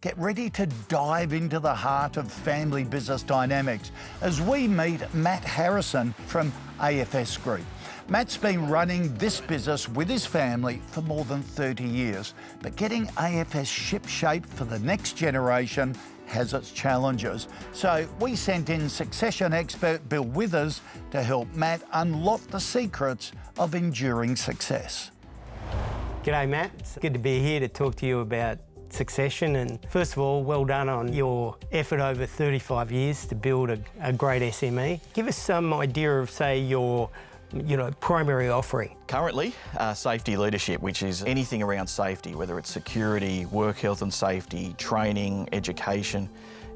Get ready to dive into the heart of family business dynamics as we meet Matt Harrison from AFS Group. Matt's been running this business with his family for more than 30 years, but getting AFS shipshape for the next generation has its challenges. So we sent in succession expert Bill Withers to help Matt unlock the secrets of enduring success. G'day Matt, it's good to be here to talk to you about succession, and first of all, well done on your effort over 35 years to build a great SME. Give us some idea of, say, your primary offering. Currently, safety leadership, which is anything around safety, whether it's security, work health and safety, training, education,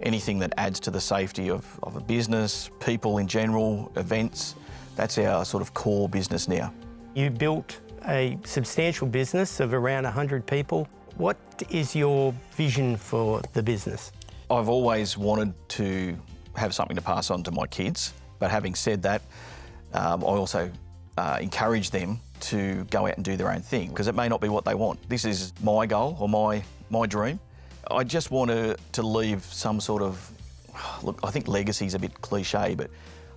anything that adds to the safety of a business, people in general, events. That's our sort of core business now. You built a substantial business of around 100 people. What is your vision for the business? I've always wanted to have something to pass on to my kids, but having said that, I also encourage them to go out and do their own thing, because it may not be what they want. This is my goal or my dream. I just want to leave some sort of, look, I think legacy is a bit cliche, but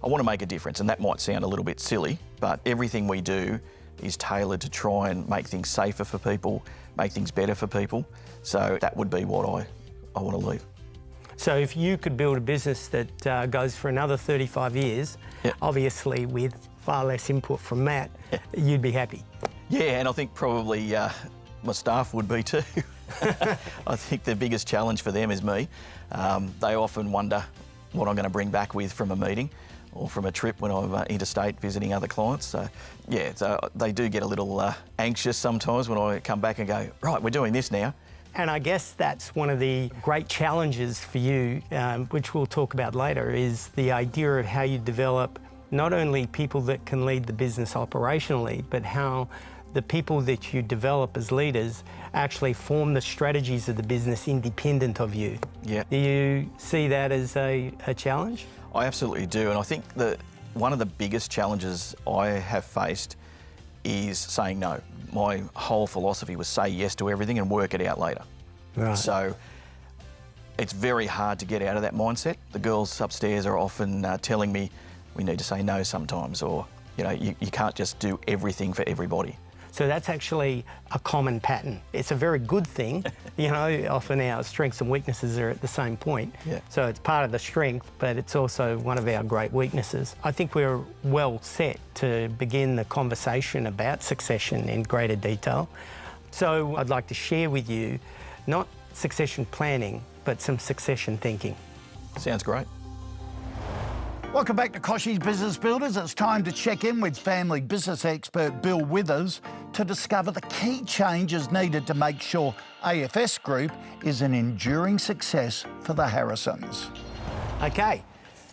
I want to make a difference, and that might sound a little bit silly, but everything we do is tailored to try and make things safer for people, make things better for people. So that would be what I want to leave. So if you could build a business that goes for another 35 years, obviously with far less input from Matt, you'd be happy. Yeah, and I think probably my staff would be too. I think the biggest challenge for them is me. They often wonder what I'm going to bring back with from a meeting or from a trip when I'm interstate visiting other clients. So yeah, so they do get a little anxious sometimes when I come back and go, right, we're doing this now. And I guess that's one of the great challenges for you, which we'll talk about later, is the idea of how you develop not only people that can lead the business operationally, but how the people that you develop as leaders actually form the strategies of the business independent of you. Yeah. Do you see that as a challenge? I absolutely do, and I think that one of the biggest challenges I have faced is saying no. My whole philosophy was say yes to everything and work it out later. Right. So it's very hard to get out of that mindset. The girls upstairs are often telling me we need to say no sometimes, or you can't just do everything for everybody. So that's actually a common pattern. It's a very good thing. Often our strengths and weaknesses are at the same point. Yeah. So it's part of the strength, but it's also one of our great weaknesses. I think we're well set to begin the conversation about succession in greater detail. So I'd like to share with you not succession planning, but some succession thinking. Sounds great. Welcome back to Kochie's Business Builders. It's time to check in with family business expert Bill Withers to discover the key changes needed to make sure AFS Group is an enduring success for the Harrisons. Okay,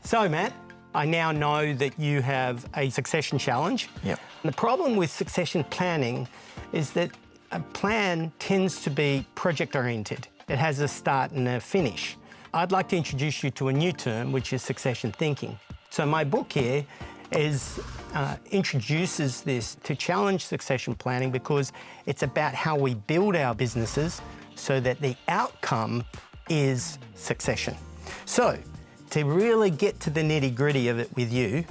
so Matt, I now know that you have a succession challenge. Yep. The problem with succession planning is that a plan tends to be project-oriented. It has a start and a finish. I'd like to introduce you to a new term, which is succession thinking. So my book here introduces this to challenge succession planning, because it's about how we build our businesses so that the outcome is succession. So to really get to the nitty-gritty of it with you,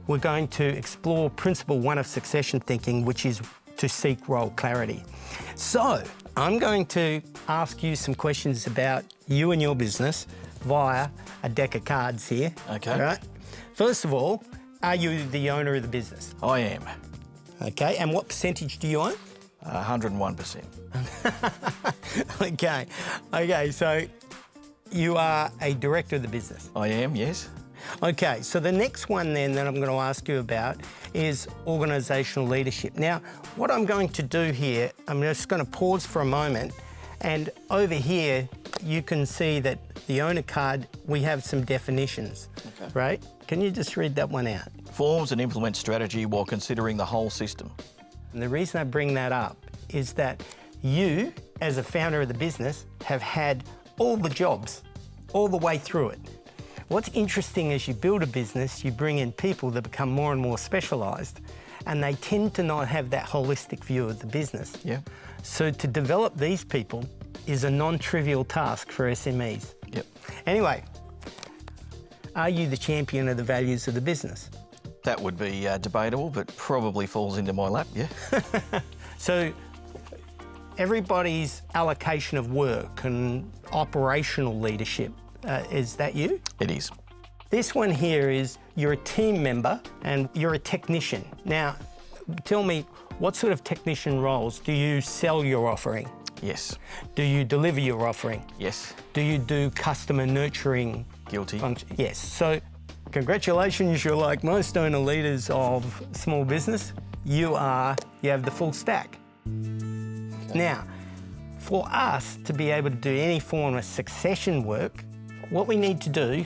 we're going to explore principle one of succession thinking, which is to seek role clarity. So I'm going to ask you some questions about you and your business via a deck of cards here. Okay. All right. First of all, are you the owner of the business? I am. Okay, and what percentage do you own? 101%. Okay, so you are a director of the business? I am, yes. Okay, so the next one then that I'm going to ask you about is organisational leadership. Now, what I'm going to do here, I'm just going to pause for a moment, and over here you can see that the owner card, we have some definitions, right? Can you just read that one out? Forms and implements strategy while considering the whole system. And the reason I bring that up is that you, as a founder of the business, have had all the jobs, all the way through it. What's interesting is you build a business, you bring in people that become more and more specialised, and they tend to not have that holistic view of the business. Yeah. So to develop these people, is a non-trivial task for SMEs. Yep. Anyway, are you the champion of the values of the business? That would be debatable, but probably falls into my lap, yeah. So everybody's allocation of work and operational leadership, is that you? It is. This one here is you're a team member and you're a technician. Now, tell me, what sort of technician roles? Do you sell your offering? Yes. Do you deliver your offering? Yes. Do you do customer nurturing? Guilty. Yes. So congratulations, you're like most owner leaders of small business. You have the full stack. Now, for us to be able to do any form of succession work, what we need to do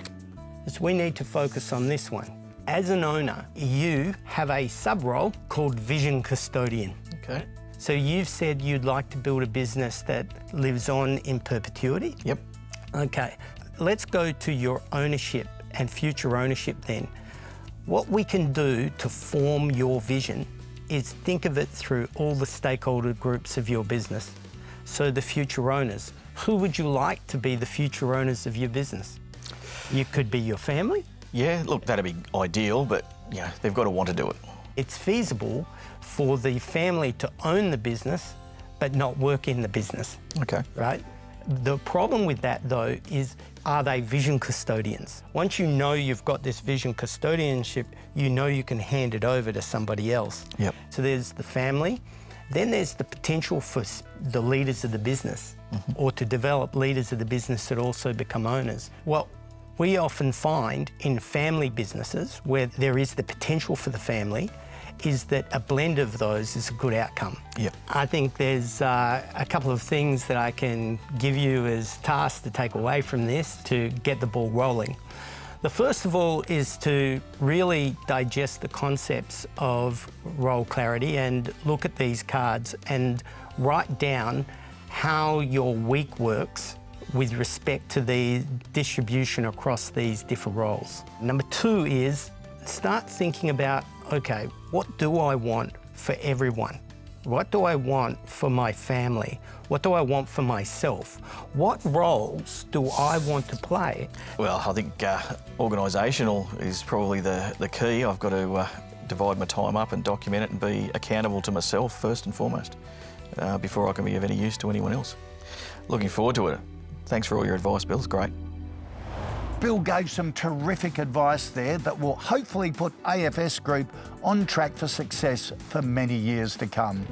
is we need to focus on this one. As an owner, you have a sub-role called vision custodian. Okay. So you've said you'd like to build a business that lives on in perpetuity? Yep. Okay, let's go to your ownership and future ownership then. What we can do to form your vision is think of it through all the stakeholder groups of your business. So the future owners, who would you like to be the future owners of your business? You could be your family. Yeah, look, that'd be ideal, but yeah, they've got to want to do it. It's feasible for the family to own the business, but not work in the business. Okay. Right? The problem with that, though, is are they vision custodians? Once you know you've got this vision custodianship, you know you can hand it over to somebody else. Yep. So there's the family, then there's the potential for the leaders of the business or to develop leaders of the business that also become owners. What we often find in family businesses where there is the potential for the family is that a blend of those is a good outcome. Yep. I think there's a couple of things that I can give you as tasks to take away from this to get the ball rolling. The first of all is to really digest the concepts of role clarity and look at these cards and write down how your week works with respect to the distribution across these different roles. Number two is start thinking about, okay, what do I want for everyone? What do I want for my family? What do I want for myself? What roles do I want to play? Well, I think organisational is probably the key. I've got to divide my time up and document it and be accountable to myself first and foremost before I can be of any use to anyone else. Looking forward to it. Thanks for all your advice, Bill. It's great. Bill gave some terrific advice there that will hopefully put AFS Group on track for success for many years to come.